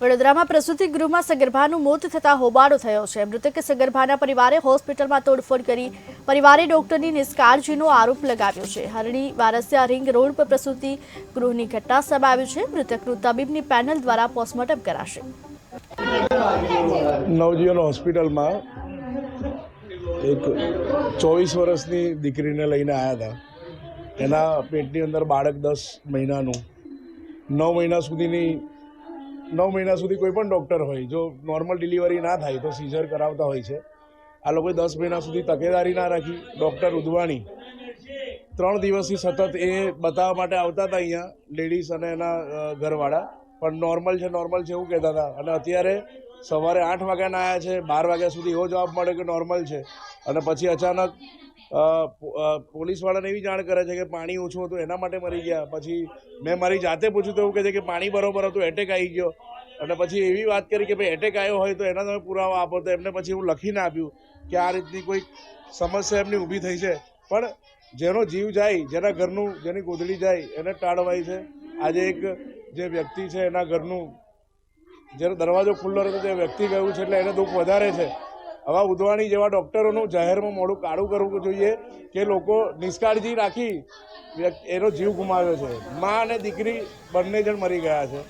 વડોદરામાં પ્રસૂતિ ગૃહમાં સગર્ભાનું મોત થતા હોબાળો થયો છે। મૃતક સગર્ભાના પરિવારે હોસ્પિટલમાં તોડફોડ કરી પરિવારે ડોક્ટરની નિષ્કાળજીનો આરોપ લગાવ્યો છે। હરણી વારસિયા રિંગ રોડ પર પ્રસૂતિ ગૃહની ઘટના સામે આવી છે। મૃતકનું તબીબની પેનલ દ્વારા પોસ્ટમોર્ટમ કરાશે। નવજીવન હોસ્પિટલમાં એક 24 વર્ષની દીકરીને લઈને આવ્યા હતા। એના પેટની અંદર બાળક 10 મહિનાનું 9 મહિના સુધી કોઈ પણ ડૉક્ટર હોય જો નોર્મલ ડિલિવરી ના થાય તો સીઝર કરાવતા હોય છે। આ લોકોએ 10 મહિના સુધી તકેદારી ના રાખી। ડૉક્ટર ઉદવાણી 3 દિવસથી સતત એ બતાવવા માટે આવતા હતા અહીંયા લેડીઝ અને એના ઘરવાળા, પણ નોર્મલ છે એવું કહેતા હતા। અને અત્યારે સવારે 8 વાગ્યાના આવ્યા છે, 12 વાગ્યા સુધી એવો જવાબ મળે કે નોર્મલ છે, અને પછી અચાનક પોલીસવાળાને એવી જાણ કરે છે કે પાણી ઓછું હતું એના માટે મરી ગયા। પછી મેં મારી જાતે પૂછ્યું તો એવું કહે છે કે પાણી બરોબર હતું, એટેક આવી ગયો। અને પછી એવી વાત કરી કે ભાઈ એટેક આવ્યો હોય તો એના તમે પુરાવા આપો, તો એમને પછી હું લખીને આપ્યું કે આ રીતની કોઈ સમસ્યા એમની ઊભી થઈ છે। પણ જેનો જીવ જાય, જેના ઘરનું જેની ગોદડી જાય એને ટાળવાય છે। આજે એક જે વ્યક્તિ છે એના ઘરનું જેનો દરવાજો ખુલ્લો રહ્યો તે વ્યક્તિ ગયું છે એટલે એને દુઃખ વધારે છે। આવા ઉદવાણી જેવા ડૉક્ટરોનું જાહેરમાં મોઢું કાળું કરવું જોઈએ કે લોકો નિષ્કાળજી રાખી એનો જીવ ગુમાવ્યો છે। મા અને દીકરી બંને જણ મરી ગયા છે।